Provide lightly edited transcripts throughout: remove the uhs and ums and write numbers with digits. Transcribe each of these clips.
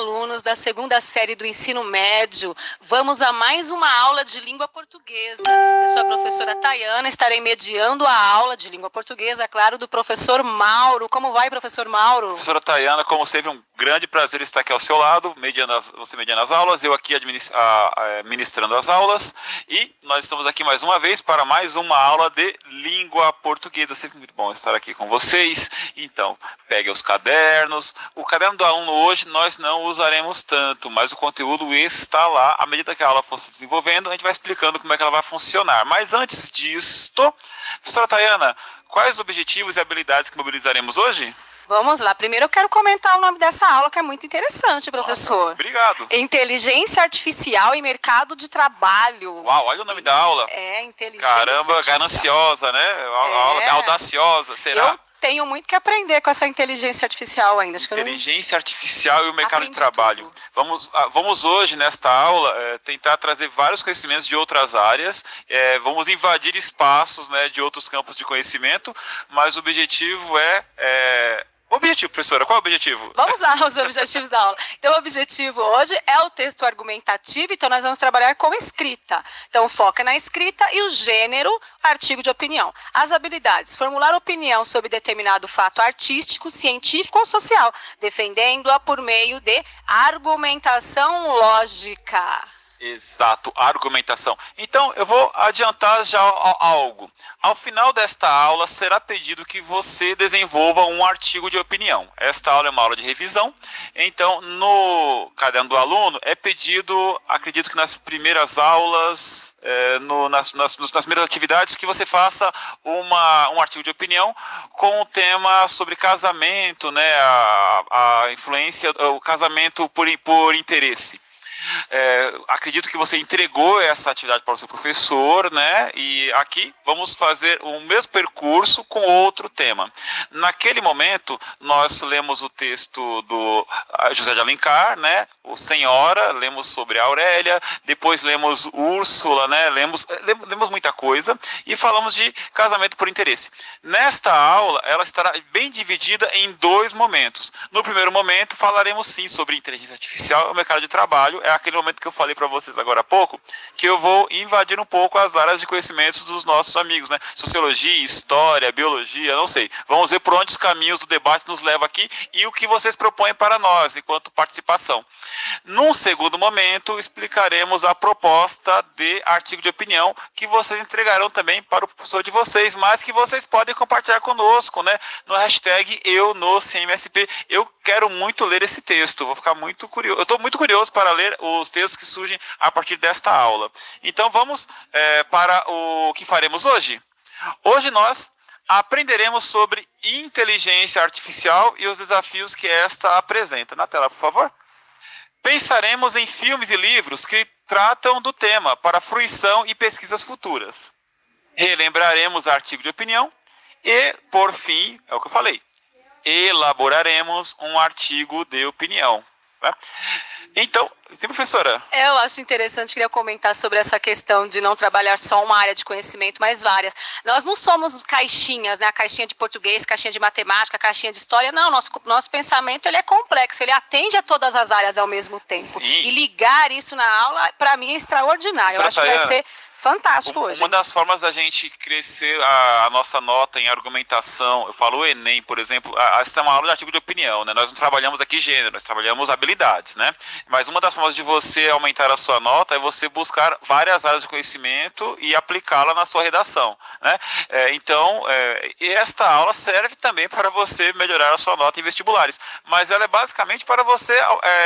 alunos da segunda série do ensino médio. Vamos a mais uma aula de língua portuguesa. Eu sou a professora Tayana, estarei mediando a aula de língua portuguesa, claro, do professor Mauro. Como vai, professor Mauro? Professora Tayana, como sempre, um grande prazer estar aqui ao seu lado, você mediando as aulas, eu aqui ministrando as aulas, e nós estamos aqui mais uma vez para mais uma aula de língua portuguesa. Sempre muito bom estar aqui com vocês. Então, pegue os cadernos. O caderno do aluno hoje nós não usaremos tanto, mas o conteúdo está lá. À medida que a aula for se desenvolvendo, a gente vai explicando como é que ela vai funcionar. Mas antes disto, professora Tayana, quais os objetivos e habilidades que mobilizaremos hoje? Vamos lá. Primeiro eu quero comentar o nome dessa aula, que é muito interessante, professor. Nossa, obrigado. Inteligência Artificial e Mercado de Trabalho. Uau, olha o nome da aula. Inteligência Caramba, Artificial. Gananciosa, né? A aula é audaciosa, será? Eu tenho muito que aprender com essa inteligência artificial ainda. Acho que inteligência artificial e o mercado de trabalho. Vamos hoje, nesta aula, tentar trazer vários conhecimentos de outras áreas. Vamos invadir espaços, né, de outros campos de conhecimento, mas o objetivo Objetivo, professora, qual é o objetivo? Vamos lá, os objetivos da aula. Então, o objetivo hoje é o texto argumentativo, então nós vamos trabalhar com escrita. Então, foca na escrita e o gênero, artigo de opinião. As habilidades, formular opinião sobre determinado fato artístico, científico ou social, defendendo-a por meio de argumentação lógica. Exato, argumentação. Então, eu vou adiantar já algo. Ao final desta aula, será pedido que você desenvolva um artigo de opinião. Esta aula é uma aula de revisão. Então, no caderno do aluno, é pedido, acredito que nas primeiras aulas, nas primeiras atividades, que você faça um artigo de opinião com o tema sobre casamento, né, a influência, o casamento por interesse. Acredito que você entregou essa atividade para o seu professor, né? E aqui vamos fazer o mesmo percurso com outro tema. Naquele momento, nós lemos o texto do José de Alencar, né? O Senhora, lemos sobre a Aurélia, depois lemos Úrsula, né? Lemos muita coisa e falamos de casamento por interesse. Nesta aula, ela estará bem dividida em dois momentos. No primeiro momento, falaremos sim sobre inteligência artificial e o mercado de trabalho. É aquele momento que eu falei para vocês agora há pouco, que eu vou invadir um pouco as áreas de conhecimentos dos nossos amigos, né? Sociologia, história, biologia, não sei. Vamos ver por onde os caminhos do debate nos levam aqui e o que vocês propõem para nós, enquanto participação. Num segundo momento, explicaremos a proposta de artigo de opinião que vocês entregarão também para o professor de vocês, mas que vocês podem compartilhar conosco, né? No hashtag #EuNoCMSP. Eu quero muito ler esse texto, vou ficar muito curioso. Eu estou muito curioso para ler os textos que surgem a partir desta aula. Então vamos para o que faremos hoje. Hoje nós aprenderemos sobre inteligência artificial e os desafios que esta apresenta. Na tela, por favor. Pensaremos em filmes e livros que tratam do tema para fruição e pesquisas futuras. Relembraremos artigo de opinião e, por fim, é o que eu falei, elaboraremos um artigo de opinião. Né? Então, sim, professora. Eu acho interessante, queria comentar sobre essa questão de não trabalhar só uma área de conhecimento, mas várias. Nós não somos caixinhas, né? A caixinha de português, caixinha de matemática, caixinha de história. Não, nosso pensamento ele é complexo, ele atende a todas as áreas ao mesmo tempo. Sim. E ligar isso na aula, para mim, é extraordinário. Eu acho que vai ser fantástico hoje. Uma das formas da gente crescer a nossa nota em argumentação, eu falo o Enem, por exemplo, essa é uma aula de artigo de opinião, né? Nós não trabalhamos aqui gênero, nós trabalhamos habilidades, né? Mas uma das formas de você aumentar a sua nota é você buscar várias áreas de conhecimento e aplicá-la na sua redação, né? Então, esta aula serve também para você melhorar a sua nota em vestibulares, mas ela é basicamente para você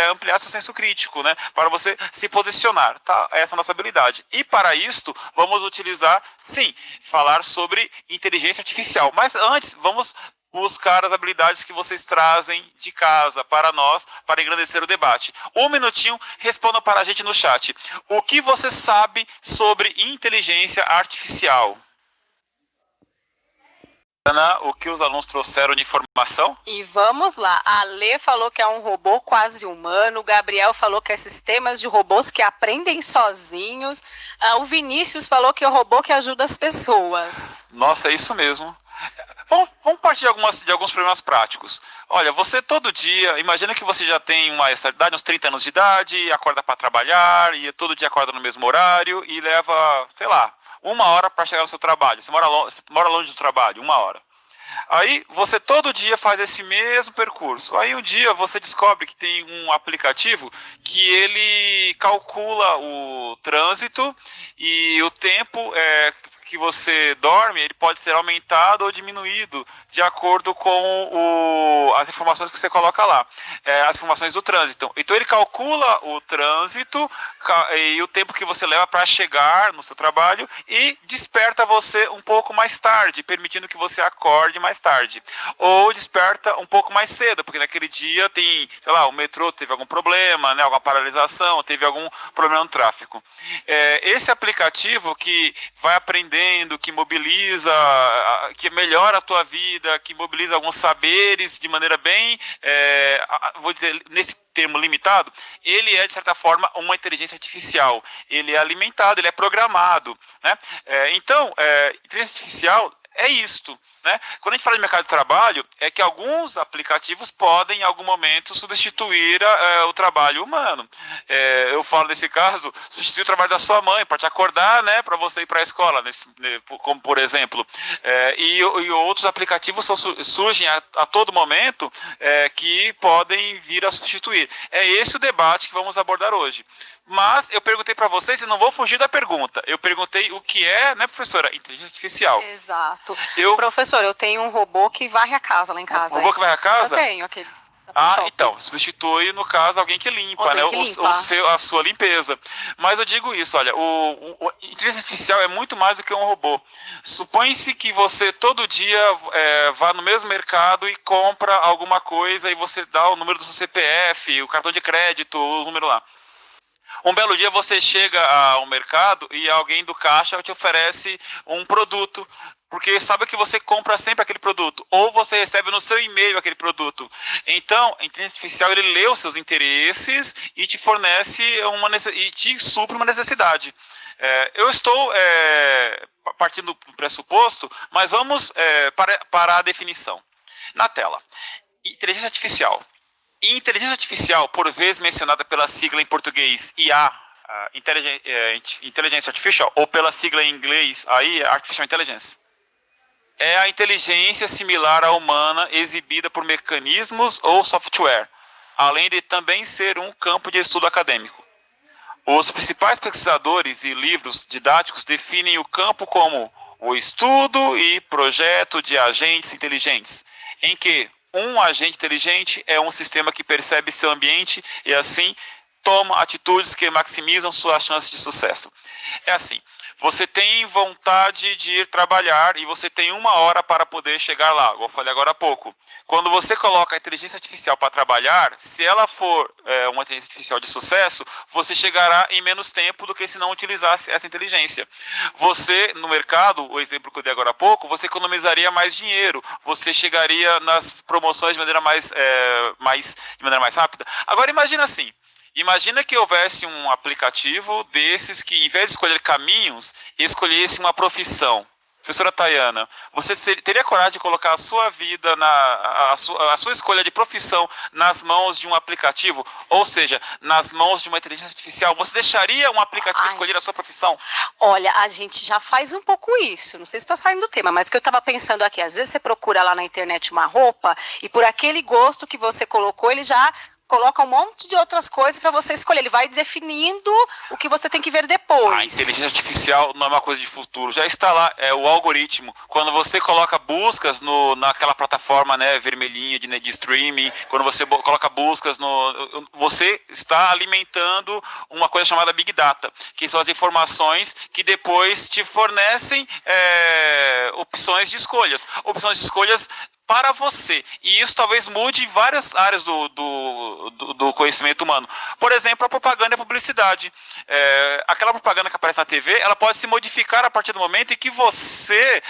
ampliar seu senso crítico, né? Para você se posicionar, tá? Essa é a nossa habilidade. E para isso, vamos utilizar, sim, falar sobre inteligência artificial. Mas antes, vamos buscar as habilidades que vocês trazem de casa para nós, para engrandecer o debate. Um minutinho, respondam para a gente no chat. O que você sabe sobre inteligência artificial? Ana, o que os alunos trouxeram de informação? E vamos lá, a Lê falou que é um robô quase humano, o Gabriel falou que é sistemas de robôs que aprendem sozinhos, o Vinícius falou que é o robô que ajuda as pessoas. Nossa, é isso mesmo. Vamos partir de alguns problemas práticos. Olha, você todo dia, imagina que você já tem essa idade, uns 30 anos de idade, acorda para trabalhar, e todo dia acorda no mesmo horário e leva, sei lá, 1 hora para chegar no seu trabalho. Você mora longe do trabalho, 1 hora. Aí você todo dia faz esse mesmo percurso. Aí um dia você descobre que tem um aplicativo que ele calcula o trânsito e o tempo que você dorme, ele pode ser aumentado ou diminuído de acordo com as informações que você coloca lá, as informações do trânsito. Então ele calcula o trânsito e o tempo que você leva para chegar no seu trabalho e desperta você um pouco mais tarde, permitindo que você acorde mais tarde. Ou desperta um pouco mais cedo, porque naquele dia tem, sei lá, o metrô teve algum problema, né, alguma paralisação, teve algum problema no tráfego. Esse aplicativo que vai aprendendo, que mobiliza, que melhora a tua vida, que mobiliza alguns saberes de maneira bem, vou dizer, nesse termo limitado, ele é, de certa forma, uma inteligência artificial. Ele é alimentado, ele é programado, né? Então, inteligência artificial é isto, né? Quando a gente fala de mercado de trabalho, é que alguns aplicativos podem, em algum momento, substituir o trabalho humano. Eu falo nesse caso, substituir o trabalho da sua mãe para te acordar, né, para você ir para a escola, como por exemplo. E outros aplicativos surgem a todo momento que podem vir a substituir. É esse o debate que vamos abordar hoje. Mas eu perguntei para vocês e não vou fugir da pergunta. Eu perguntei o que é, né, professora? Inteligência artificial. Exato. Professor, eu tenho um robô que varre a casa lá em casa. Um robô que varre a casa? Eu tenho aqueles. Então, substitui, no caso, alguém que limpa, né, a sua limpeza. Mas eu digo isso, olha, a inteligência artificial é muito mais do que um robô. Supõe-se que você todo dia vá no mesmo mercado e compra alguma coisa e você dá o número do seu CPF, o cartão de crédito, o número lá. Um belo dia você chega ao mercado e alguém do caixa te oferece um produto, porque sabe que você compra sempre aquele produto, ou você recebe no seu e-mail aquele produto. Então, a inteligência artificial, ele lê os seus interesses e te fornece e te supre uma necessidade. Eu estou partindo do pressuposto, mas vamos para a definição. Na tela, inteligência artificial. E inteligência artificial, por vezes mencionada pela sigla em português IA, Intelligence Artificial, ou pela sigla em inglês AI, Artificial Intelligence, é a inteligência similar à humana exibida por mecanismos ou software, além de também ser um campo de estudo acadêmico. Os principais pesquisadores e livros didáticos definem o campo como o estudo e projeto de agentes inteligentes, em que um agente inteligente é um sistema que percebe seu ambiente e, assim, toma atitudes que maximizam suas chances de sucesso. É assim, você tem vontade de ir trabalhar e você tem 1 hora para poder chegar lá, como eu falei agora há pouco. Quando você coloca a inteligência artificial para trabalhar, se ela for uma inteligência artificial de sucesso, você chegará em menos tempo do que se não utilizasse essa inteligência. Você, no mercado, o exemplo que eu dei agora há pouco, você economizaria mais dinheiro, você chegaria nas promoções de maneira mais rápida. Agora imagina assim, imagina que houvesse um aplicativo desses que, em vez de escolher caminhos, escolhesse uma profissão. Professora Tayana, você teria coragem de colocar a sua vida, a sua escolha de profissão nas mãos de um aplicativo? Ou seja, nas mãos de uma inteligência artificial? Você deixaria um aplicativo escolher a sua profissão? Olha, a gente já faz um pouco isso. Não sei se estou saindo do tema, mas o que eu estava pensando aqui, às vezes você procura lá na internet uma roupa e por aquele gosto que você colocou, ele já coloca um monte de outras coisas para você escolher. Ele vai definindo o que você tem que ver depois. A inteligência artificial não é uma coisa de futuro. Já está lá, é o algoritmo. Quando você coloca buscas naquela plataforma, né, vermelhinha de streaming, quando você coloca buscas, você está alimentando uma coisa chamada Big Data, que são as informações que depois te fornecem opções de escolhas. Opções de escolhas para você. E isso talvez mude várias áreas do conhecimento humano. Por exemplo, a propaganda e a publicidade. Aquela propaganda que aparece na TV, ela pode se modificar a partir do momento em que você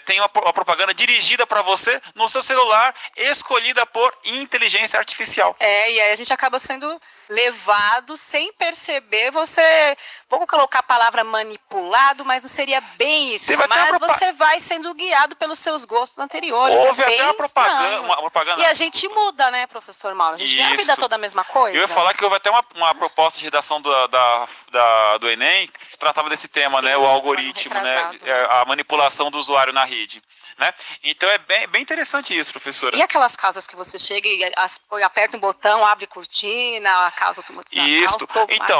tem uma propaganda dirigida para você no seu celular, escolhida por inteligência artificial. E aí a gente acaba sendo levado sem perceber, você vou colocar a palavra manipulado, mas não seria bem isso. Mas você vai sendo guiado pelos seus gostos anteriores. Houve até uma propaganda. E a gente muda, né, professor Mauro? A gente não é a vida toda a mesma coisa. Eu ia falar que houve até uma proposta de redação do Enem que tratava desse tema, sim, né? O algoritmo, né? A manipulação do usuário na rede. Né? Então é bem interessante isso, professora. E aquelas casas que você chega e aperta um botão, abre cortina, a casa automatizada. Isso. Então,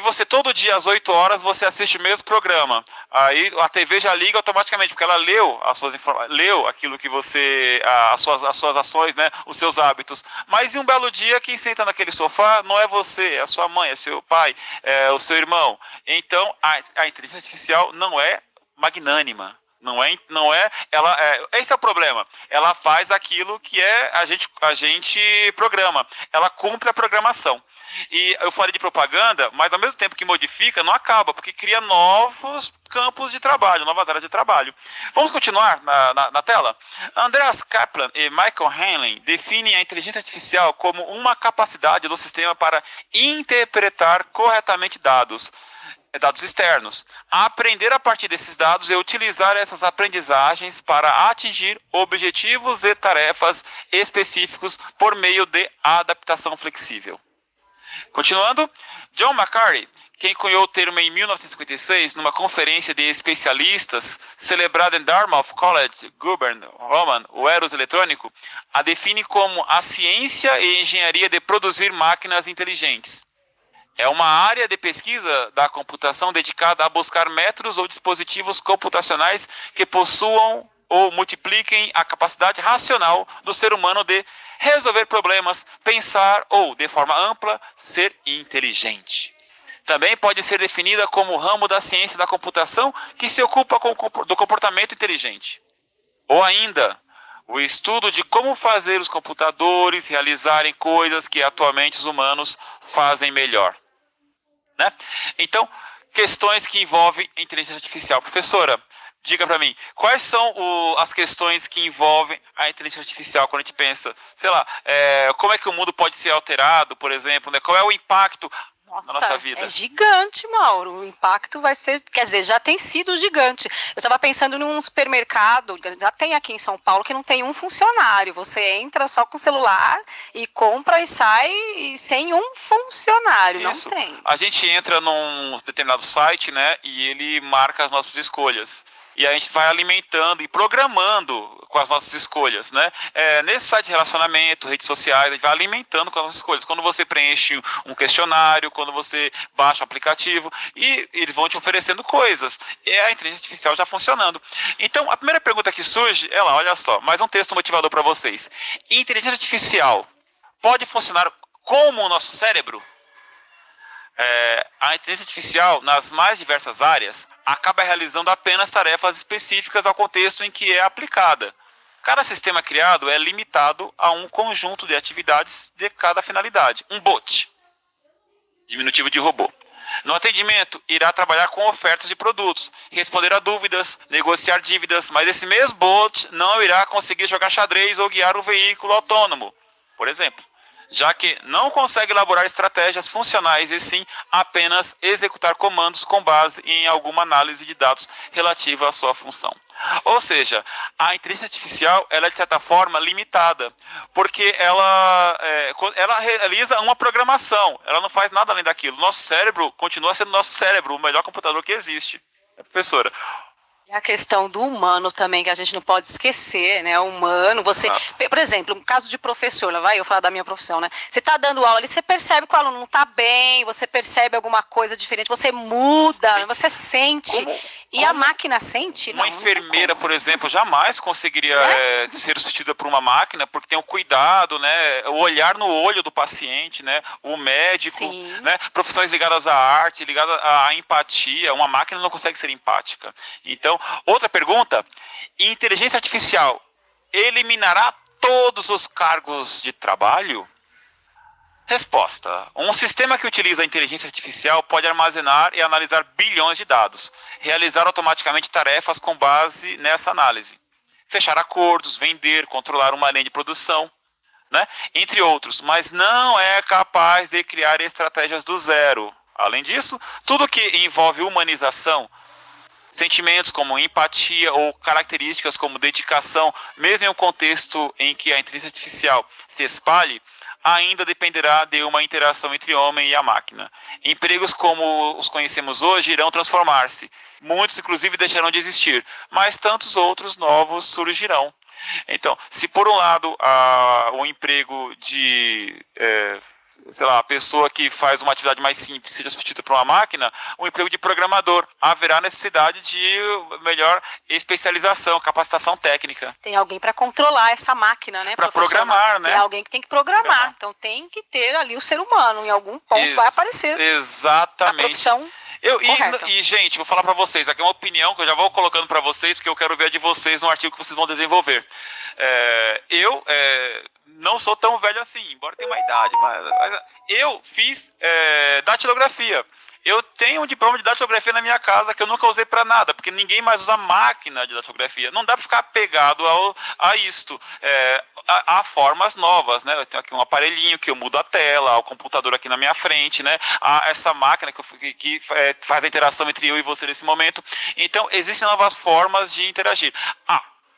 você todo dia às 8 horas você assiste o mesmo programa. Aí a TV já liga automaticamente, porque ela leu leu aquilo que você, as suas ações, né, os seus hábitos. Mas em um belo dia, quem senta naquele sofá não é você, é a sua mãe, é seu pai, é o seu irmão. Então, a inteligência artificial não é magnânima. Esse é o problema. Ela faz aquilo que a gente programa. Ela cumpre a programação. E eu falei de propaganda, mas ao mesmo tempo que modifica, não acaba, porque cria novos campos de trabalho, novas áreas de trabalho. Vamos continuar na tela? Andreas Kaplan e Michael Hanlon definem a inteligência artificial como uma capacidade do sistema para interpretar corretamente dados externos, aprender a partir desses dados e utilizar essas aprendizagens para atingir objetivos e tarefas específicos por meio de adaptação flexível. Continuando, John McCarthy, quem cunhou o termo em 1956 numa conferência de especialistas celebrada em Dartmouth College, Goulburn, Roman, o Eros eletrônico, a define como a ciência e engenharia de produzir máquinas inteligentes. É uma área de pesquisa da computação dedicada a buscar métodos ou dispositivos computacionais que possuam ou multipliquem a capacidade racional do ser humano de resolver problemas, pensar ou, de forma ampla, ser inteligente. Também pode ser definida como ramo da ciência da computação que se ocupa do comportamento inteligente. Ou ainda, o estudo de como fazer os computadores realizarem coisas que atualmente os humanos fazem melhor. Né? Então, questões que envolvem inteligência artificial. Professora, diga para mim, quais são as questões que envolvem a inteligência artificial quando a gente pensa, sei lá, como é que o mundo pode ser alterado, por exemplo, né? Qual é o impacto na nossa vida? É gigante, Mauro. O impacto vai ser, quer dizer, já tem sido gigante. Eu estava pensando num supermercado, já tem aqui em São Paulo, que não tem um funcionário. Você entra só com o celular e compra e sai sem um funcionário. Isso. Não tem. A gente entra num determinado site, né, e ele marca as nossas escolhas. E a gente vai alimentando e programando com as nossas escolhas, né? Nesse site de relacionamento, redes sociais, a gente vai alimentando com as nossas escolhas. Quando você preenche um questionário, quando você baixa um aplicativo, e eles vão te oferecendo coisas. É a inteligência artificial já funcionando. Então, a primeira pergunta que surge é lá, olha só, mais um texto motivador para vocês. Inteligência artificial pode funcionar como o nosso cérebro? A inteligência artificial, nas mais diversas áreas, acaba realizando apenas tarefas específicas ao contexto em que é aplicada. Cada sistema criado é limitado a um conjunto de atividades de cada finalidade. Um bot, diminutivo de robô. No atendimento, irá trabalhar com ofertas de produtos, responder a dúvidas, negociar dívidas, mas esse mesmo bot não irá conseguir jogar xadrez ou guiar um veículo autônomo, por exemplo, já que não consegue elaborar estratégias funcionais e sim apenas executar comandos com base em alguma análise de dados relativa à sua função. Ou seja, a inteligência artificial ela é de certa forma limitada, porque ela realiza uma programação, ela não faz nada além daquilo. Nosso cérebro continua sendo nosso cérebro, o melhor computador que existe. Professora. E a questão do humano também, que a gente não pode esquecer, né? O humano, você... Por exemplo, um caso de professor, lá vai eu falar da minha profissão, né? Você está dando aula ali, você percebe que o aluno não está bem, você percebe alguma coisa diferente, você muda, sim, você sente. A máquina sente? Uma enfermeira, por exemplo, jamais conseguiria ser substituída por uma máquina, porque tem o cuidado, né? O olhar no olho do paciente, né? O médico, né? Profissões ligadas à arte, ligadas à empatia. Uma máquina não consegue ser empática. Então, outra pergunta, inteligência artificial eliminará todos os cargos de trabalho? Resposta. Um sistema que utiliza a inteligência artificial pode armazenar e analisar bilhões de dados, realizar automaticamente tarefas com base nessa análise, fechar acordos, vender, controlar uma linha de produção, né? Entre outros, mas não é capaz de criar estratégias do zero. Além disso, tudo que envolve humanização, sentimentos como empatia ou características como dedicação, mesmo em um contexto em que a inteligência artificial se espalhe, ainda dependerá de uma interação entre o homem e a máquina. Empregos como os conhecemos hoje irão transformar-se. Muitos, inclusive, deixarão de existir, mas tantos outros novos surgirão. Então, se por um lado o emprego de sei lá, a pessoa que faz uma atividade mais simples seja substituída por uma máquina, o emprego de programador, haverá necessidade de melhor especialização, capacitação técnica. Tem alguém para controlar essa máquina, né? Para programar, né? Tem alguém que tem que programar. Então tem que ter ali o ser humano, em algum ponto vai aparecer. Exatamente. A profissão e, gente, vou falar para vocês, aqui é uma opinião que eu já vou colocando para vocês, porque eu quero ver a de vocês no artigo que vocês vão desenvolver. Eu não sou tão velho assim, embora tenha uma idade, mas eu fiz datilografia. Eu tenho um diploma de datilografia na minha casa que eu nunca usei para nada, porque ninguém mais usa máquina de datilografia. Não dá para ficar apegado a isto. Há formas novas, né? Eu tenho aqui um aparelhinho que eu mudo a tela, o computador aqui na minha frente, né? Há essa máquina que faz a interação entre eu e você nesse momento. Então, existem novas formas de interagir.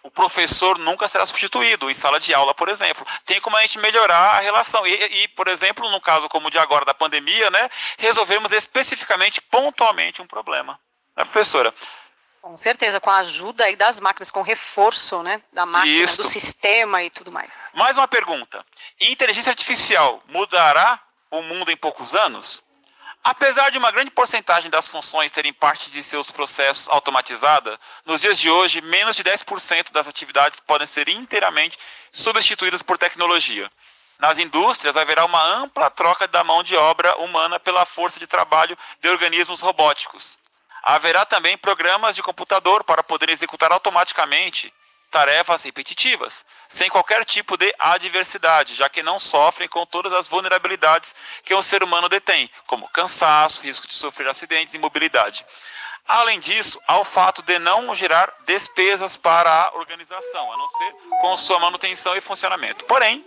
O professor nunca será substituído em sala de aula, por exemplo. Tem como a gente melhorar a relação. E, por exemplo, no caso como o de agora da pandemia, né, resolvemos especificamente, pontualmente, um problema. Né, professora? Com certeza, com a ajuda aí das máquinas, com o reforço, né, da máquina, do sistema e tudo mais. Mais uma pergunta. Inteligência artificial mudará o mundo em poucos anos? Apesar de uma grande porcentagem das funções terem parte de seus processos automatizada, nos dias de hoje, menos de 10% das atividades podem ser inteiramente substituídas por tecnologia. Nas indústrias, haverá uma ampla troca da mão de obra humana pela força de trabalho de organismos robóticos. Haverá também programas de computador para poder executar automaticamente tarefas repetitivas, sem qualquer tipo de adversidade, já que não sofrem com todas as vulnerabilidades que um ser humano detém, como cansaço, risco de sofrer acidentes e imobilidade. Além disso, há o fato de não gerar despesas para a organização, a não ser com sua manutenção e funcionamento. Porém,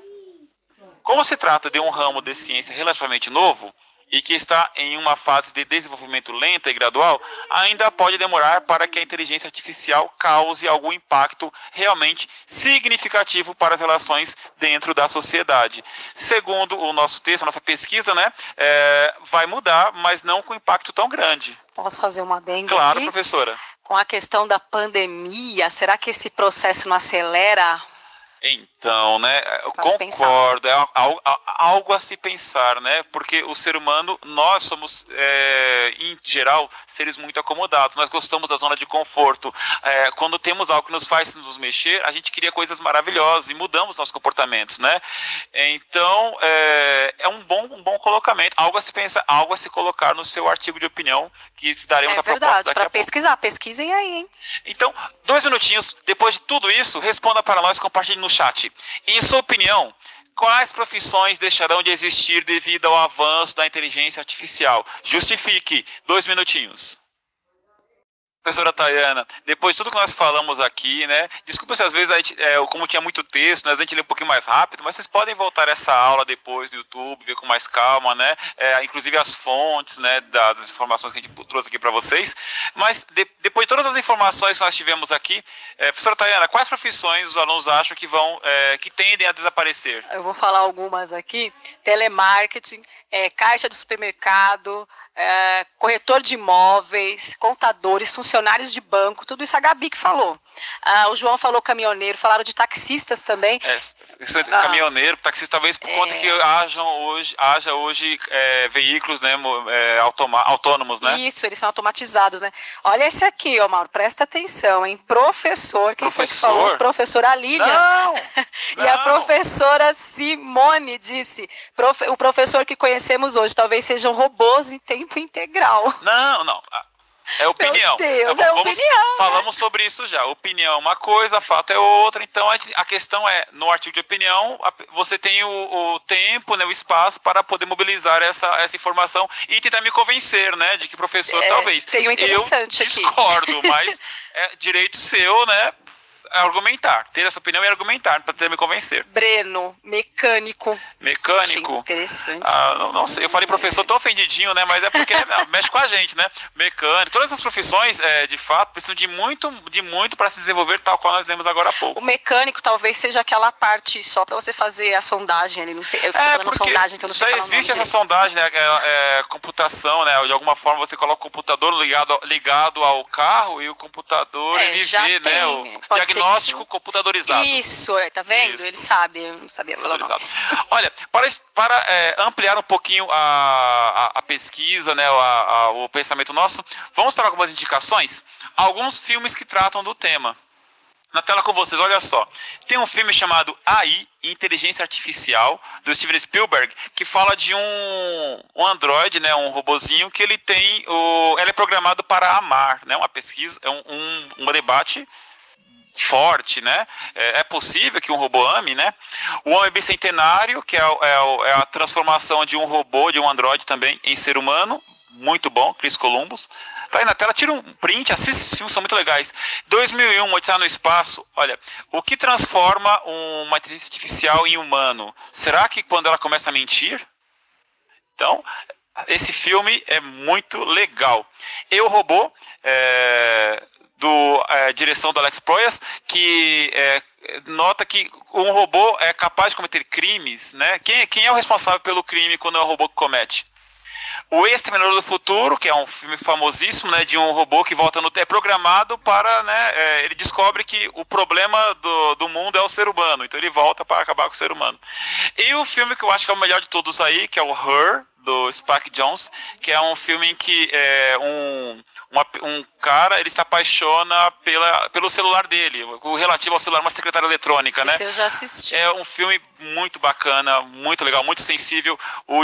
como se trata de um ramo de ciência relativamente novo, e que está em uma fase de desenvolvimento lenta e gradual, ainda pode demorar para que a inteligência artificial cause algum impacto realmente significativo para as relações dentro da sociedade. Segundo o nosso texto, a nossa pesquisa, né, vai mudar, mas não com impacto tão grande. Posso fazer uma adendo Claro, aqui? Professora. Com a questão da pandemia, será que esse processo não acelera? Então, né, eu concordo, é algo a se pensar, né, porque o ser humano, nós somos, em geral, seres muito acomodados, nós gostamos da zona de conforto, quando temos algo que nos faz nos mexer, a gente cria coisas maravilhosas e mudamos nossos comportamentos, né, então, é um bom colocamento, algo a se pensar, algo a se colocar no seu artigo de opinião, que daremos a proposta daqui a pouco. É verdade, para pesquisar, pesquisem aí, hein. Então, 2 minutinhos, depois de tudo isso, responda para nós, compartilhe no chat. Em sua opinião, quais profissões deixarão de existir devido ao avanço da inteligência artificial? Justifique. 2 minutinhos. Professora Tayana, depois de tudo que nós falamos aqui, né? Desculpa se às vezes, como tinha muito texto, né, a gente lê um pouquinho mais rápido, mas vocês podem voltar essa aula depois no YouTube, ver com mais calma, né? Inclusive as fontes, né, das informações que a gente trouxe aqui para vocês. Mas depois de todas as informações que nós tivemos aqui, professora Tayana, quais profissões os alunos acham que tendem a desaparecer? Eu vou falar algumas aqui: telemarketing, caixa de supermercado, corretor de imóveis, contadores, funcionários de banco, tudo isso a Gabi que falou. O João falou caminhoneiro, falaram de taxistas também. Caminhoneiro, taxista, talvez por conta que haja hoje veículos, né, autônomos, né? Isso, eles são automatizados, né? Olha esse aqui, ó, Mauro, presta atenção, hein? Professor, quem foi que falou? Professora Lilian. Não! E a professora Simone disse, o professor que conhecemos hoje talvez sejam robôs em tempo integral. Não. É opinião. Meu Deus, opinião. Falamos sobre isso já. Opinião é uma coisa, fato é outra. Então a questão é, no artigo de opinião, você tem o tempo, né, o espaço para poder mobilizar essa informação e tentar me convencer, né, de que professor talvez. Tem um interessante eu discordo, aqui. Mas é direito seu, né? argumentar, ter essa opinião e argumentar para tentar me convencer. Breno, mecânico. Mecânico. Achei interessante. Não sei, eu falei professor tão ofendidinho, né? Mas é porque mexe com a gente, né? Mecânico. Todas as profissões, de fato, precisam de muito para se desenvolver, tal qual nós lemos agora há pouco. O mecânico talvez seja aquela parte só para você fazer a sondagem ali, não sei. Eu fico falando sondagem, que eu não sei falar o nome existe essa direito. sondagem, né? Computação, né? De alguma forma você coloca o computador ligado ao carro e o computador ele vê, né? O diagnóstico computadorizado. Isso, tá vendo? Isso. Ele sabe, eu não sabia falar o nome. Olha, para ampliar um pouquinho a pesquisa, né? O pensamento nosso, vamos para algumas indicações. Alguns filmes que tratam do tema. Na tela com vocês, olha só. Tem um filme chamado AI, Inteligência Artificial, do Steven Spielberg, que fala de um androide, né, um robozinho, que ele é programado para amar, né, uma pesquisa, um debate forte, né? É possível que um robô ame, né? O Homem Bicentenário, que é a transformação de um robô, de um androide também, em ser humano. Muito bom, Chris Columbus. Tá aí na tela, tira um print, assiste esses filmes, são muito legais. 2001, Odisseia no Espaço. Olha, o que transforma uma inteligência artificial em humano? Será que quando ela começa a mentir? Então, esse filme é muito legal. Eu, Robô, direção do Alex Proyas, que nota que um robô é capaz de cometer crimes, né? Quem é o responsável pelo crime quando é o robô que comete? O Exterminador do Futuro, que é um filme famosíssimo, né, de um robô que volta no tempo, é programado para, né, ele descobre que o problema do mundo é o ser humano, então ele volta para acabar com o ser humano. E o filme que eu acho que é o melhor de todos aí, que é o Her, do Spike Jonze, que é um filme em que um cara, ele se apaixona pelo celular dele, o relativo ao celular, uma secretária eletrônica, né? Esse eu já assisti. É um filme muito bacana, muito legal, muito sensível. O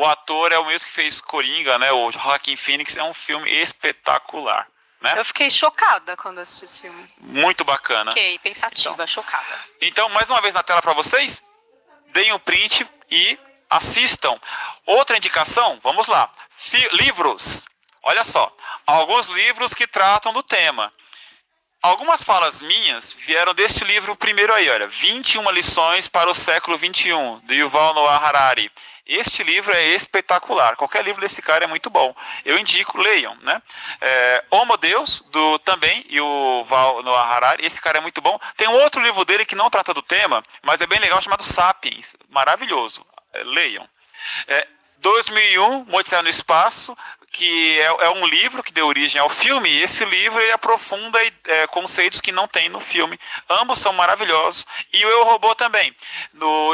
ator é o mesmo que fez Coringa, né? O Joaquin Phoenix. É um filme espetacular, né? Eu fiquei chocada quando assisti esse filme. Muito bacana. Fiquei pensativa, chocada. Então, mais uma vez na tela para vocês, deem um print e assistam. Outra indicação, vamos lá. Livros. Olha só, alguns livros que tratam do tema. Algumas falas minhas vieram desse livro primeiro aí, olha, 21 lições para o século XXI, do Yuval Noah Harari. Este livro é espetacular, qualquer livro desse cara é muito bom. Eu indico, leiam, né? Homo Deus, também, Yuval Noah Harari, esse cara é muito bom. Tem um outro livro dele que não trata do tema, mas é bem legal, chamado Sapiens, maravilhoso, leiam. 2001, Odisseia no Espaço, que é um livro que deu origem ao filme, e esse livro ele aprofunda conceitos que não tem no filme. Ambos são maravilhosos. E o Eu, Robô também, do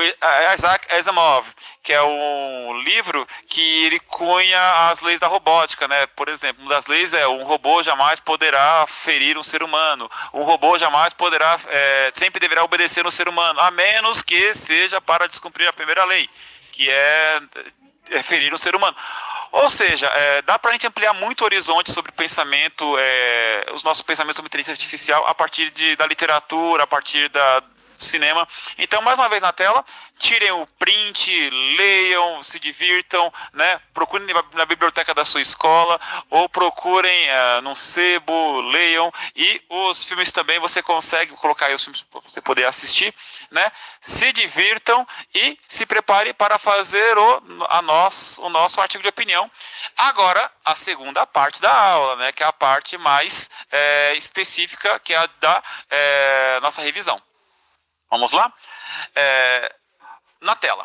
Isaac Asimov, que é um livro que ele cunha as leis da robótica, né? Por exemplo, uma das leis é: um robô jamais poderá ferir um ser humano, um robô jamais poderá, sempre deverá obedecer um ser humano, a menos que seja para descumprir a primeira lei, que é ferir um ser humano. Ou seja, dá para a gente ampliar muito o horizonte sobre pensamento, os nossos pensamentos sobre inteligência artificial a partir da literatura, a partir do cinema. Então, mais uma vez na tela, tirem o print, leiam, se divirtam, né? Procurem na biblioteca da sua escola ou procurem num sebo, leiam. E os filmes também você consegue colocar aí os filmes para você poder assistir, né? Se divirtam e se prepare para fazer o nosso artigo de opinião. Agora, a segunda parte da aula, né? Que é a parte mais específica, que é a da nossa revisão. Vamos lá? Na tela.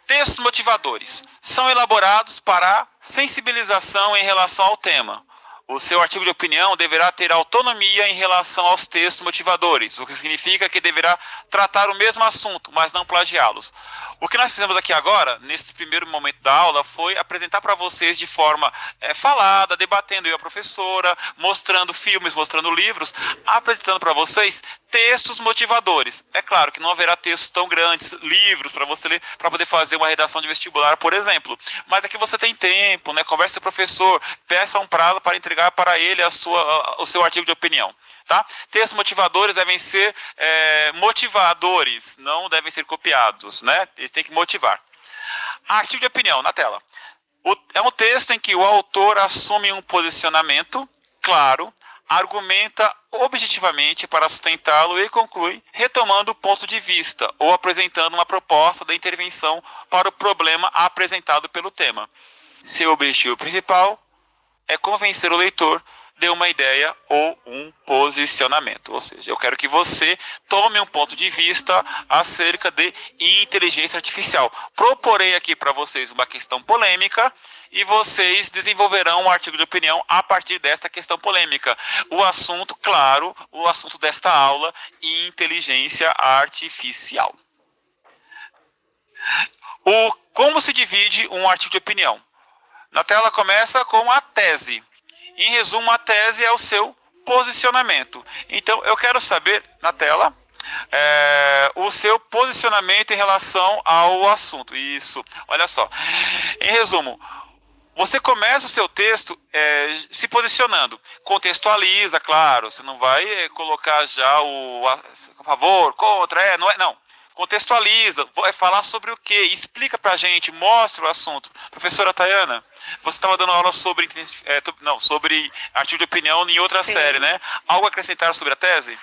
Textos motivadores são elaborados para sensibilização em relação ao tema. O seu artigo de opinião deverá ter autonomia em relação aos textos motivadores, o que significa que deverá tratar o mesmo assunto, mas não plagiá-los. O que nós fizemos aqui agora, nesse primeiro momento da aula, foi apresentar para vocês de forma falada, debatendo eu e a professora, mostrando filmes, mostrando livros, apresentando para vocês textos motivadores. É claro que não haverá textos tão grandes, livros para você ler, para poder fazer uma redação de vestibular, por exemplo. Mas aqui você tem tempo, né? Converse com o professor, peça um prazo para entregar para ele o seu artigo de opinião. Tá? Textos motivadores devem ser motivadores, não devem ser copiados, né? Ele tem que motivar. Artigo de opinião, na tela. É um texto em que o autor assume um posicionamento claro argumenta objetivamente para sustentá-lo e conclui, retomando o ponto de vista ou apresentando uma proposta de intervenção para o problema apresentado pelo tema. Seu objetivo principal é convencer o leitor de uma ideia ou um posicionamento. Ou seja, eu quero que você tome um ponto de vista acerca de inteligência artificial. Proporei aqui para vocês uma questão polêmica e vocês desenvolverão um artigo de opinião a partir desta questão polêmica. O assunto, claro, o assunto desta aula, inteligência artificial. Como se divide um artigo de opinião? Na tela começa com a tese. Em resumo, a tese é o seu posicionamento. Então, eu quero saber, na tela, o seu posicionamento em relação ao assunto. Isso, olha só. Em resumo, você começa o seu texto se posicionando. Contextualiza, claro. Você não vai colocar já a favor, contra, não é, não. Contextualiza, vai falar sobre o quê? Explica pra gente, mostra o assunto. Professora Tayana, você estava dando aula sobre artigo de opinião em outra série, né? Algo a acrescentar sobre a tese?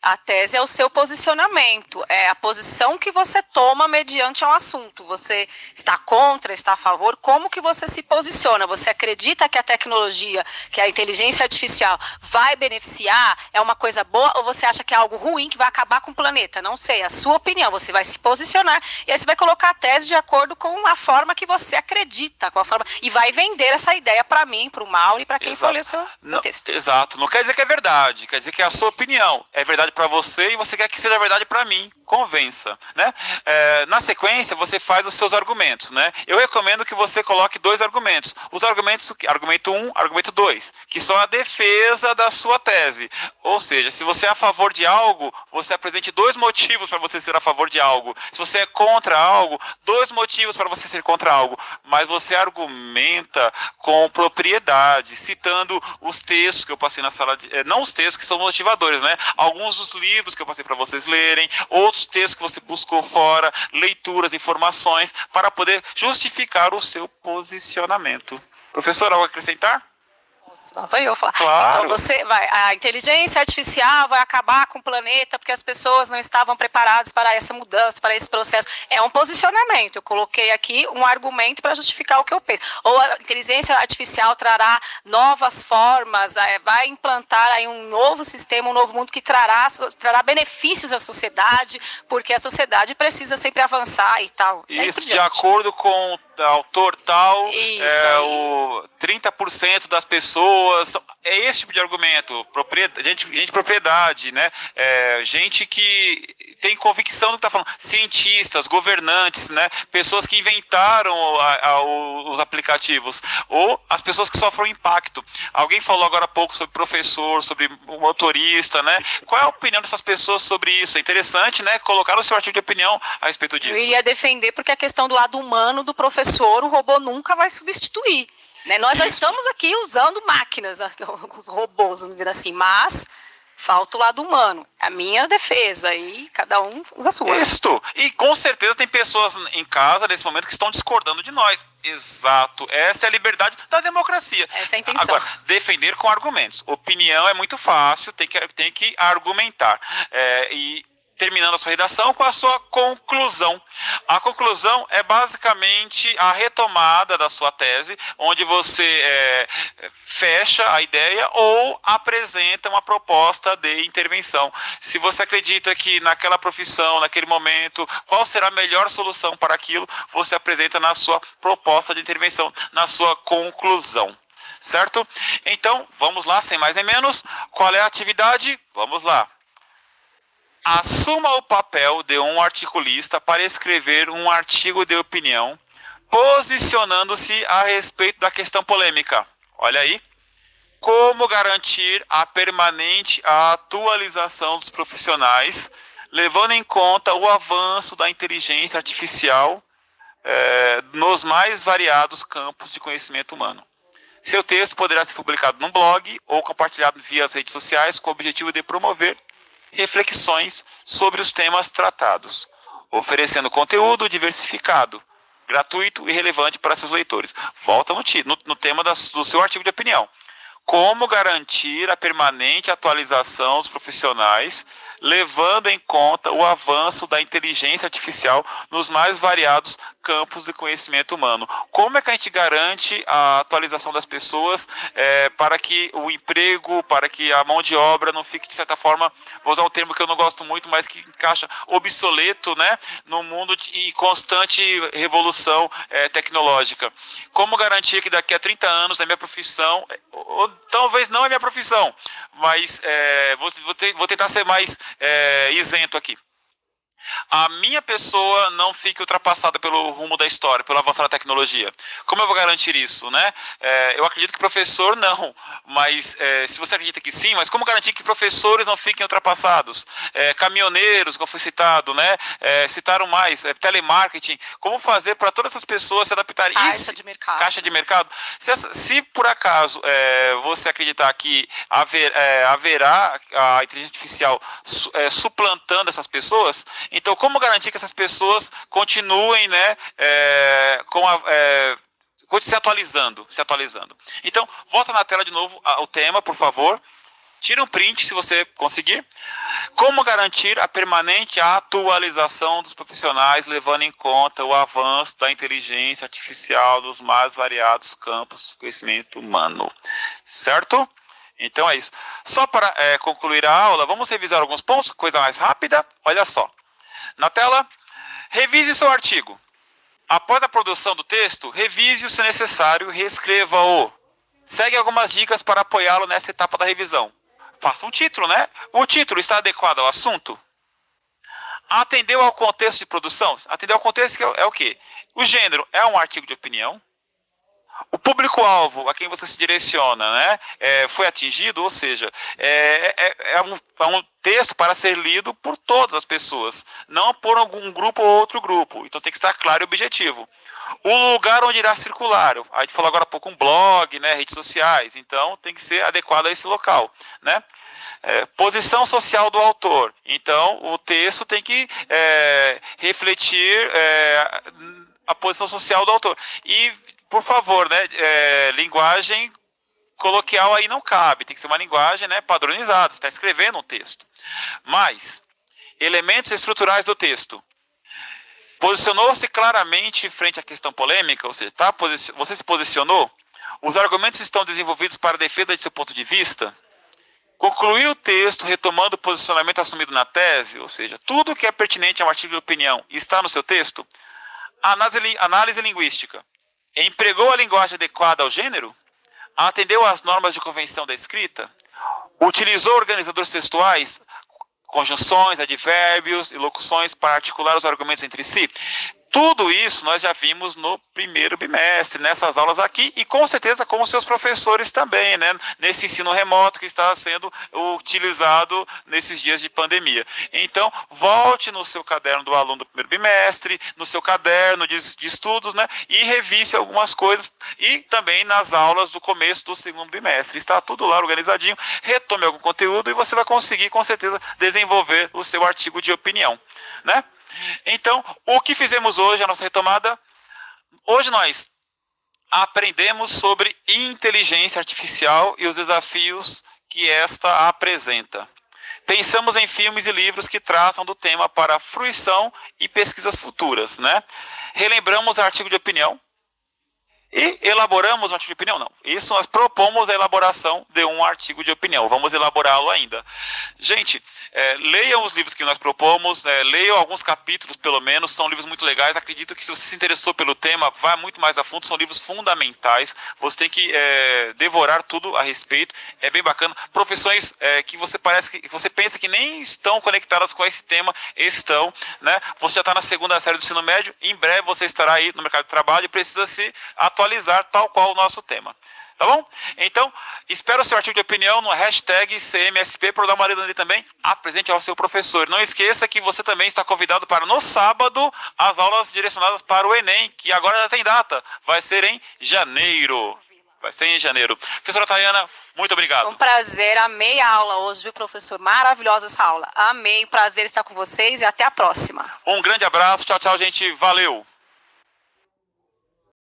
A tese é o seu posicionamento, é a posição que você toma mediante ao assunto. Você está contra, está a favor, como que você se posiciona? Você acredita que a tecnologia, que a inteligência artificial vai beneficiar, é uma coisa boa, ou você acha que é algo ruim que vai acabar com o planeta? Não sei, a sua opinião, você vai se posicionar e aí você vai colocar a tese de acordo com a forma que você acredita, com a forma, e vai vender essa ideia para mim, para o Mauro e para quem for ler o seu texto. Exato, não quer dizer que é verdade, quer dizer que é a sua opinião. É verdade para você e você quer que seja verdade para mim. Convença, né? Na sequência, você faz os seus argumentos, né? Eu recomendo que você coloque 2 argumentos. Os argumentos, argumento 1, argumento 2, que são a defesa da sua tese. Ou seja, se você é a favor de algo, você apresente 2 motivos para você ser a favor de algo. Se você é contra algo, 2 motivos para você ser contra algo. Mas você argumenta com propriedade, citando os textos que eu passei na sala de... não os textos que são motivadores, né? Alguns dos livros que eu passei para vocês lerem, outros textos que você buscou fora, leituras, informações, para poder justificar o seu posicionamento. Professor, algo a acrescentar? Só foi eu falar. Claro. Então a inteligência artificial vai acabar com o planeta porque as pessoas não estavam preparadas para essa mudança, para esse processo. É um posicionamento. Eu coloquei aqui um argumento para justificar o que eu penso. Ou a inteligência artificial trará novas formas, vai implantar aí um novo sistema, um novo mundo que trará benefícios à sociedade, porque a sociedade precisa sempre avançar e tal. Isso, de acordo com o autor tal, Isso, 30% das pessoas, é esse tipo de argumento, gente de propriedade, né? Gente que tem convicção do que está falando, cientistas, governantes, né? Pessoas que inventaram os aplicativos, ou as pessoas que sofrem impacto. Alguém falou agora há pouco sobre professor, sobre motorista, né? Qual é a opinião dessas pessoas sobre isso? É interessante, né? Colocar o seu artigo de opinião a respeito disso. Eu iria defender porque a questão do lado humano do professor, o robô nunca vai substituir. Né? Nós já estamos aqui usando máquinas, os robôs, vamos dizer assim, mas falta o lado humano. A minha defesa, e cada um usa a sua. Isto. E com certeza tem pessoas em casa, nesse momento, que estão discordando de nós. Exato. Essa é a liberdade da democracia. Essa é a intenção. Agora, defender com argumentos. Opinião é muito fácil, tem que argumentar. E terminando a sua redação com a sua conclusão. A conclusão é basicamente a retomada da sua tese, onde você fecha a ideia ou apresenta uma proposta de intervenção. Se você acredita que naquela profissão, naquele momento, qual será a melhor solução para aquilo, você apresenta na sua proposta de intervenção, na sua conclusão. Certo? Então, vamos lá, sem mais nem menos. Qual é a atividade? Vamos lá. Assuma o papel de um articulista para escrever um artigo de opinião, posicionando-se a respeito da questão polêmica. Olha aí. Como garantir a permanente atualização dos profissionais, levando em conta o avanço da inteligência artificial nos mais variados campos de conhecimento humano. Seu texto poderá ser publicado no blog ou compartilhado via as redes sociais com o objetivo de promover reflexões sobre os temas tratados, oferecendo conteúdo diversificado, gratuito e relevante para seus leitores. Volta no tema do seu artigo de opinião. Como garantir a permanente atualização dos profissionais, levando em conta o avanço da inteligência artificial nos mais variados campos de conhecimento humano. Como é que a gente garante a atualização das pessoas para que o emprego, para que a mão de obra não fique, de certa forma, vou usar um termo que eu não gosto muito, mas que encaixa obsoleto, né, no mundo em constante revolução tecnológica. Como garantir que daqui a 30 anos a minha profissão, ou talvez não é minha profissão, mas vou tentar ser mais isento aqui. A minha pessoa não fique ultrapassada pelo rumo da história, pelo avanço da tecnologia. Como eu vou garantir isso, né? Eu acredito que professor não, mas se você acredita que sim, mas como garantir que professores não fiquem ultrapassados? Caminhoneiros, como foi citado, né? Citaram mais, telemarketing. Como fazer para todas essas pessoas se adaptarem? Caixa de mercado. Caixa de mercado. Se por acaso você acreditar que haverá a inteligência artificial suplantando essas pessoas, então, como garantir que essas pessoas continuem, né, se atualizando? Então, volta na tela de novo o tema, por favor. Tira um print, se você conseguir. Como garantir a permanente atualização dos profissionais, levando em conta o avanço da inteligência artificial dos mais variados campos do conhecimento humano. Certo? Então é isso. Só para concluir a aula, vamos revisar alguns pontos, coisa mais rápida. Olha só. Na tela, revise seu artigo. Após a produção do texto, revise-o se necessário e reescreva-o. Segue algumas dicas para apoiá-lo nessa etapa da revisão. Faça um título, né? O título está adequado ao assunto? Atendeu ao contexto de produção? Atendeu ao contexto que é o quê? O gênero é um artigo de opinião? O público-alvo a quem você se direciona, né, foi atingido, ou seja, é um texto para ser lido por todas as pessoas, não por algum grupo ou outro grupo. Então tem que estar claro e objetivo. O lugar onde irá circular, a gente falou agora há pouco um blog, né, redes sociais, então tem que ser adequado a esse local, né? Posição social do autor, então o texto tem que refletir a posição social do autor. E por favor, né, linguagem coloquial aí não cabe, tem que ser uma linguagem, né, padronizada, você está escrevendo um texto. Mas, elementos estruturais do texto. Posicionou-se claramente frente à questão polêmica, ou seja, você se posicionou? Os argumentos estão desenvolvidos para a defesa de seu ponto de vista? Concluiu o texto retomando o posicionamento assumido na tese, ou seja, tudo que é pertinente a um artigo de opinião está no seu texto? Análise linguística. Empregou a linguagem adequada ao gênero? Atendeu às normas de convenção da escrita? Utilizou organizadores textuais, conjunções, advérbios e locuções para articular os argumentos entre si? Tudo isso nós já vimos no primeiro bimestre, nessas aulas aqui, e com certeza com os seus professores também, né? Nesse ensino remoto que está sendo utilizado nesses dias de pandemia. Então, volte no seu caderno do aluno do primeiro bimestre, no seu caderno de estudos, né? E revise algumas coisas, e também nas aulas do começo do segundo bimestre. Está tudo lá organizadinho, retome algum conteúdo e você vai conseguir, com certeza, desenvolver o seu artigo de opinião, né? Então, o que fizemos hoje, a nossa retomada? Hoje nós aprendemos sobre inteligência artificial e os desafios que esta apresenta. Pensamos em filmes e livros que tratam do tema para fruição e pesquisas futuras, né? Relembramos o artigo de opinião. E elaboramos um artigo de opinião? Não. Isso nós propomos a elaboração de um artigo de opinião. Vamos elaborá-lo ainda. Gente, leiam os livros que nós propomos, leiam alguns capítulos pelo menos, são livros muito legais. Acredito que se você se interessou pelo tema, vá muito mais a fundo, são livros fundamentais. Você tem que devorar tudo a respeito. É bem bacana. Profissões que você pensa que nem estão conectadas com esse tema, estão, né? Você já está na segunda série do ensino médio, em breve você estará aí no mercado de trabalho e precisa se atualizar tal qual o nosso tema. Tá bom? Então, espero o seu artigo de opinião no hashtag CMSP para dar uma olhada nele também. Apresente ao seu professor. Não esqueça que você também está convidado para no sábado as aulas direcionadas para o Enem, que agora já tem data. Vai ser em janeiro. Professora Tayana, muito obrigado. Um prazer, amei a aula hoje, viu, professor? Maravilhosa essa aula. Amei, prazer estar com vocês e até a próxima. Um grande abraço, tchau, tchau, gente. Valeu!